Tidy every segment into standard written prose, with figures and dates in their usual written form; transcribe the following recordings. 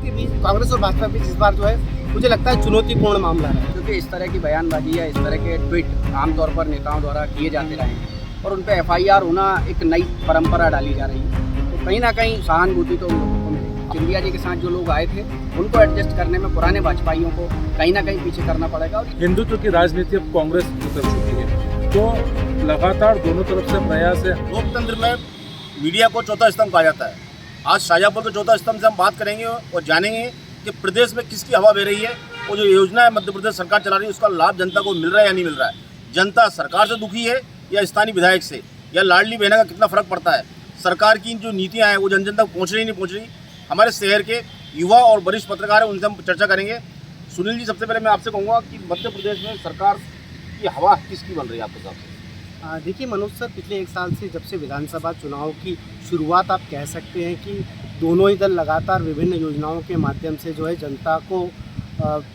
के बीच, कांग्रेस और भाजपा के बीच इस बार जो है मुझे लगता है चुनौतीपूर्ण मामला है, क्योंकि इस तरह की बयानबाजी या इस तरह के ट्वीट आमतौर पर नेताओं द्वारा किए जाते रहे हैं और उन पर FIR होना एक नई परंपरा डाली जा रही है। तो कहीं ना कहीं सहानुभूति तो उन लोगों को मिलेगी। सिंधिया जी के साथ जो लोग आए थे उनको एडजस्ट करने में पुराने भाजपाइयों को कहीं ना कहीं पीछे करना पड़ेगा। और हिंदुत्व की राजनीति अब कांग्रेस उतर चुकी है, तो लगातार दोनों तरफ से प्रयास है। लोकतंत्र में मीडिया को चौथा स्तंभ कहा जाता है। आज शाजापुर के चौथा स्तंभ से हम बात करेंगे और जानेंगे कि प्रदेश में किसकी हवा बह रही है और जो योजना है मध्य प्रदेश सरकार चला रही है उसका लाभ जनता को मिल रहा है या नहीं मिल रहा है। जनता सरकार से दुखी है या स्थानीय विधायक से, या लाडली बहना का कितना फर्क पड़ता है। सरकार की जो नीतियाँ हैं वो जन जन तक पहुँच रही नहीं पहुँच रही। हमारे शहर के युवा और वरिष्ठ पत्रकार हैं, उनसे हम चर्चा करेंगे। सुनील जी, सबसे पहले मैं आपसे कहूँगा कि मध्य प्रदेश में सरकार की हवा किसकी बन रही है आपके हिसाब से? देखिए मनोज सर, पिछले एक साल से जब से विधानसभा चुनाव की शुरुआत आप कह सकते हैं कि दोनों ही दल लगातार विभिन्न योजनाओं के माध्यम से जो है जनता को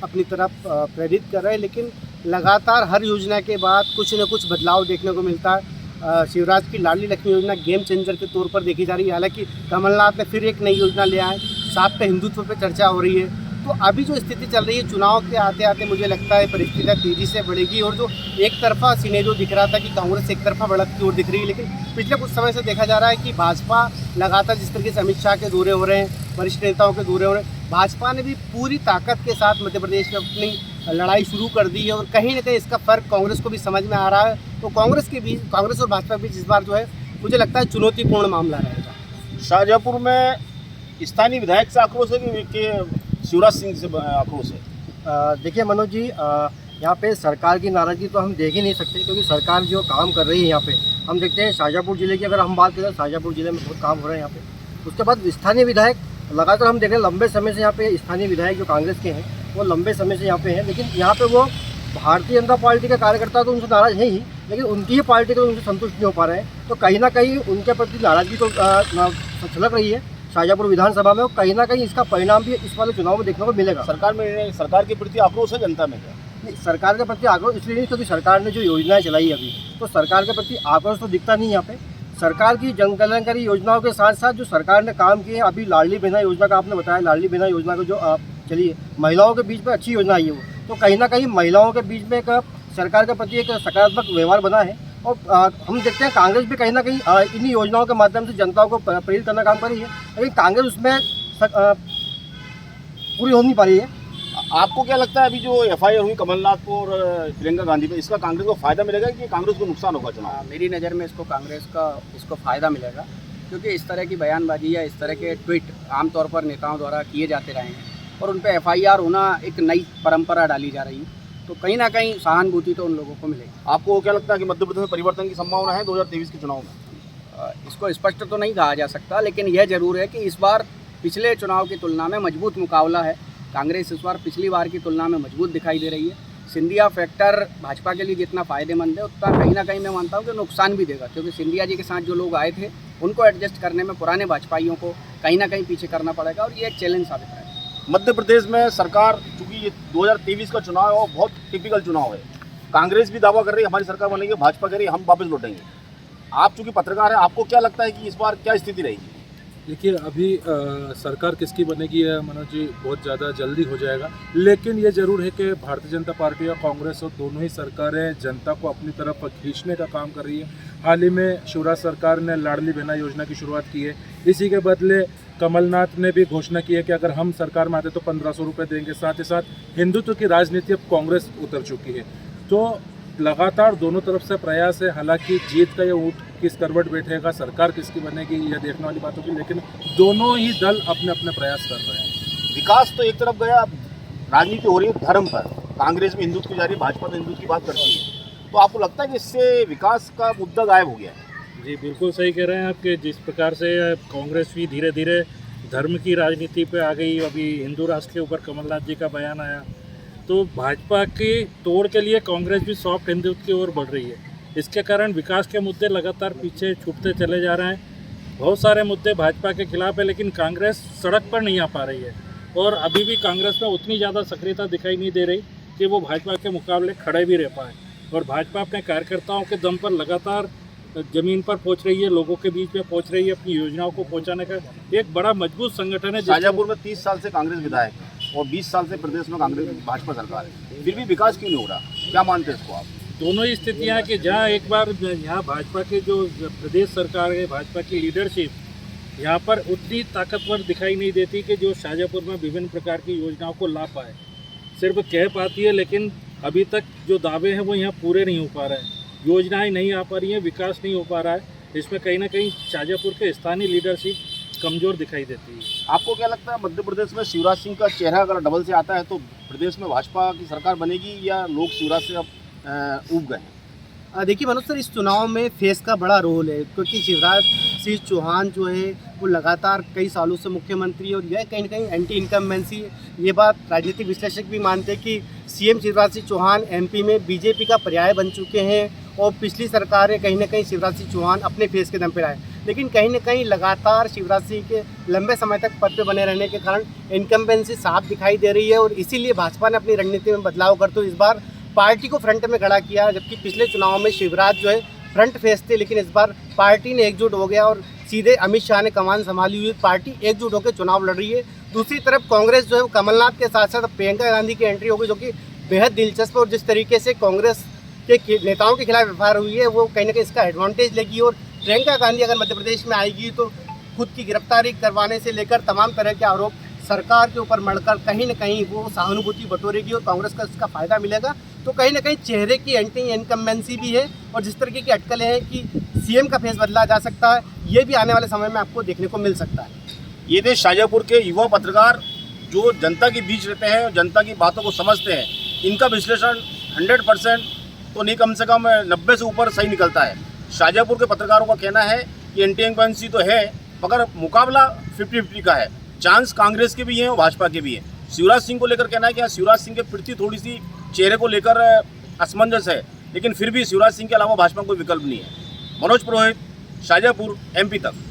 अपनी तरफ प्रेरित कर रहे हैं, लेकिन लगातार हर योजना के बाद कुछ न कुछ बदलाव देखने को मिलता है। शिवराज की लाडली लक्ष्मी योजना गेम चेंजर के तौर पर देखी जा रही है। हालांकि कमलनाथ ने फिर एक नई योजना ले आए, साथ पे हिंदुत्व पे चर्चा हो रही है। तो अभी जो स्थिति चल रही है, चुनाव के आते आते मुझे लगता है परिस्थितियाँ तेज़ी से बढ़ेगी और जो एक तरफा सिनेरियो दिख रहा था कि कांग्रेस एक तरफा बढ़त की ओर दिख रही है, लेकिन पिछले कुछ समय से देखा जा रहा है कि भाजपा लगातार जिस तरीके से अमित शाह के दौरे हो रहे हैं, वरिष्ठ नेताओं के दौरे हो रहे हैं, भाजपा ने भी पूरी ताकत के साथ मध्य प्रदेश में अपनी लड़ाई शुरू कर दी है और कहीं ना कहीं इसका फ़र्क कांग्रेस को भी समझ में आ रहा है। तो कांग्रेस और भाजपा के बीच इस बार जो है मुझे लगता है चुनौतीपूर्ण मामला रहेगा। शाहजहाँपुर में स्थानीय विधायक से आक्रोश है कि शिवराज सिंह से आक्रोश है? देखिए मनोज जी, यहाँ पे सरकार की नाराज़गी तो हम देख ही नहीं सकते, क्योंकि सरकार जो काम कर रही है यहाँ पे हम देखते हैं। शाहजहाँपुर ज़िले की अगर हम बात करें, शाहजहाँपुर ज़िले में बहुत काम हो रहा है यहाँ पे। उसके बाद स्थानीय विधायक लगातार हम देख रहे हैं, लंबे समय से यहाँ पे स्थानीय विधायक जो कांग्रेस के हैं वो लंबे समय से यहाँ पे हैं, लेकिन यहाँ पे वो भारतीय जनता पार्टी के कार्यकर्ता तो उनसे नाराज़ है ही, लेकिन उनकी ही पार्टी को उनसे संतुष्ट नहीं हो पा रहे हैं। तो कहीं ना कहीं उनके प्रति नाराज़गी तो छलक रही है शाहजहाँपुर विधानसभा में, और कहीं ना कहीं इसका परिणाम भी इस वाले चुनाव में देखने को मिलेगा। सरकार के प्रति आक्रोश है जनता में क्या? नहीं, सरकार के प्रति आक्रोश इसलिए नहीं क्योंकि सरकार ने जो योजनाएं चलाई अभी, तो सरकार के प्रति आक्रोश तो दिखता नहीं यहाँ पे। सरकार की जन कल्याणकारी योजनाओं के साथ साथ जो सरकार ने काम किए, अभी लाडली बहना योजना का आपने बताया, लाडली बहना योजना को जो चली है, महिलाओं के बीच में अच्छी योजना आई है वो, तो कहीं ना कहीं महिलाओं के बीच में एक सरकार के प्रति एक सकारात्मक व्यवहार बना है। और हम देखते हैं कांग्रेस भी कहीं ना कहीं इन्हीं योजनाओं के माध्यम से जनता को प्रेरित करने का काम कर रही है, लेकिन कांग्रेस उसमें पूरी हो नहीं पा रही है। आपको क्या लगता है अभी जो FIR हुई कमलनाथ को और प्रियंका गांधी पे, इसका कांग्रेस को फायदा मिलेगा कि कांग्रेस को नुकसान होगा चुनाव? मेरी नज़र में कांग्रेस को फ़ायदा मिलेगा, क्योंकि इस तरह की बयानबाजी या इस तरह के ट्वीट आमतौर पर नेताओं द्वारा किए जाते रहे हैं और उन पर FIR होना एक नई परंपरा डाली जा रही है। तो कहीं ना कहीं सहानुभूति तो उन लोगों को मिलेगी। आपको क्या लगता है कि मध्य प्रदेश में परिवर्तन की संभावना है 2023 के चुनाव में? इसको स्पष्ट तो नहीं कहा जा सकता, लेकिन यह जरूर है कि इस बार पिछले चुनाव की तुलना में मजबूत मुकाबला है। कांग्रेस इस बार पिछली बार की तुलना में मजबूत दिखाई दे रही है। सिंधिया फैक्टर भाजपा के लिए जितना फ़ायदेमंद है उतना कहीं ना कहीं मैं मानता हूँ कि नुकसान भी देगा, क्योंकि सिंधिया जी के साथ जो लोग आए थे उनको एडजस्ट करने में पुराने भाजपाइयों को कहीं ना कहीं पीछे करना पड़ेगा और ये एक चैलेंज साबित है। मध्य प्रदेश में सरकार, चूँकि ये 2023 का चुनाव है और बहुत टिपिकल चुनाव है, कांग्रेस भी दावा कर रही है हमारी सरकार बनेगी, भाजपा कह रही है हम वापस लौटेंगे। आप चूँकि पत्रकार हैं, आपको क्या लगता है कि इस बार क्या स्थिति रहेगी? देखिए, अभी सरकार किसकी बनेगी है मनोज जी, बहुत ज़्यादा जल्दी हो जाएगा, लेकिन ये ज़रूर है कि भारतीय जनता पार्टी और कांग्रेस और दोनों ही सरकारें जनता को अपनी तरफ खींचने का काम कर रही है। हाल ही में शिवराज सरकार ने लाडली बहना योजना की शुरुआत की है। इसी के बदले कमलनाथ ने भी घोषणा की है कि अगर हम सरकार में आते तो 1500 रुपये देंगे। साथ ही साथ हिंदुत्व की राजनीति अब कांग्रेस उतर चुकी है, तो लगातार दोनों तरफ से प्रयास है। हालांकि जीत का ये ऊँट किस करवट बैठेगा, सरकार किसकी बनेगी, यह देखने वाली बात होगी, लेकिन दोनों ही दल अपने अपने प्रयास कर रहे हैं। विकास तो एक तरफ गया, राजनीति हो रही है धर्म पर। कांग्रेस में हिंदुत्व की जा रही है, भाजपा तो हिंदुत्व की बात करती है, तो आपको लगता है कि इससे विकास का मुद्दा गायब हो गया है? जी बिल्कुल सही कह रहे हैं आप कि जिस प्रकार से कांग्रेस भी धीरे धीरे धर्म की राजनीति पे आ गई। अभी हिंदू राष्ट्र के ऊपर कमलनाथ जी का बयान आया, तो भाजपा की तोड़ के लिए कांग्रेस भी सॉफ्ट हिंदुत्व की ओर बढ़ रही है। इसके कारण विकास के मुद्दे लगातार पीछे छूटते चले जा रहे हैं। बहुत सारे मुद्दे भाजपा के खिलाफ है, लेकिन कांग्रेस सड़क पर नहीं आ पा रही है और अभी भी कांग्रेस में उतनी ज़्यादा सक्रियता दिखाई नहीं दे रही कि वो भाजपा के मुकाबले खड़े भी रह पाए। और भाजपा अपने कार्यकर्ताओं के दम पर लगातार जमीन पर पहुंच रही है, लोगों के बीच में पहुंच रही है, अपनी योजनाओं को पहुंचाने का एक बड़ा मजबूत संगठन है। शाजापुर में 30 साल से कांग्रेस विधायक है और 20 साल से प्रदेश में कांग्रेस भाजपा सरकार है, फिर भी विकास क्यों नहीं हो रहा? क्या मानते हैं इसको आप? दोनों ही स्थितियां हैं कि जहां एक बार यहाँ भाजपा के जो प्रदेश सरकार है, भाजपा की लीडरशिप यहाँ पर उतनी ताकतवर दिखाई नहीं देती कि जो शाजापुर में विभिन्न प्रकार की योजनाओं को ला पाए। सिर्फ कह पाती है, लेकिन अभी तक जो दावे हैं वो यहाँ पूरे नहीं हो पा रहे हैं, योजनाएं नहीं आ पा रही हैं, विकास नहीं हो पा रहा है। इसमें कहीं ना कहीं शाजापुर के स्थानीय लीडरशिप कमज़ोर दिखाई देती है। आपको क्या लगता है मध्य प्रदेश में शिवराज सिंह का चेहरा अगर डबल से आता है तो प्रदेश में भाजपा की सरकार बनेगी या लोग शिवराज से अब ऊब गए हैं? देखिए मनोज सर, इस चुनाव में फेस का बड़ा रोल है, क्योंकि शिवराज सिंह चौहान जो है वो लगातार कई सालों से मुख्यमंत्री है और यह कहीं ना कहीं एंटी इनकम्बेंसी है। ये बात राजनीतिक विश्लेषक भी मानते हैं कि सीएम शिवराज सिंह चौहान एमपी में बीजेपी का पर्याय बन चुके हैं और पिछली सरकारें कहीं ना कहीं शिवराज सिंह चौहान अपने फेस के दम पर आए, लेकिन कहीं ना कहीं लगातार शिवराज सिंह के लंबे समय तक पद पर बने रहने के कारण इनकम्बेंसी साफ दिखाई दे रही है और इसीलिए भाजपा ने अपनी रणनीति में बदलाव करते हुए इस बार पार्टी को फ्रंट में खड़ा किया। जबकि पिछले चुनाव में शिवराज जो है फ्रंट फेस थे, लेकिन इस बार पार्टी ने एकजुट हो गया और सीधे अमित शाह ने कमान संभाली हुई पार्टी एकजुट होकर चुनाव लड़ रही है। दूसरी तरफ कांग्रेस जो है कमलनाथ के साथ साथ प्रियंका गांधी की एंट्री होगी, जो कि बेहद दिलचस्प और जिस तरीके से कांग्रेस के नेताओं के खिलाफ व्यवहार हुई है वो कहीं ना कहीं इसका एडवांटेज लेगी। और प्रियंका गांधी अगर मध्य प्रदेश में आएगी तो खुद की गिरफ्तारी करवाने से लेकर तमाम तरह के आरोप सरकार के ऊपर मढ़कर कहीं ना कहीं वो सहानुभूति बटोरेगी और कांग्रेस का इसका फायदा मिलेगा। तो कहीं ना कहीं चेहरे की एंटी इनकम्बेंसी भी है और जिस तरीके की अटकलें हैं कि सीएम का फेस बदला जा सकता है, ये भी आने वाले समय में आपको देखने को मिल सकता है। ये थे शाजापुर के युवा पत्रकार जो जनता के बीच रहते हैं और जनता की बातों को समझते हैं। इनका विश्लेषण 100% तो नहीं, कम से कम 90 से ऊपर सही निकलता है। शाजापुर के पत्रकारों का कहना है कि एंटी इनकम्बेंसी तो है, मगर मुकाबला 50-50 का है। चांस कांग्रेस के भी हैं और भाजपा के भी हैं। शिवराज सिंह को लेकर कहना है कि शिवराज सिंह के प्रति थोड़ी सी चेहरे को लेकर असमंजस है, लेकिन फिर भी शिवराज सिंह के अलावा भाजपा कोई विकल्प नहीं है। मनोज पुरोहित, शाजापुर, MP तक।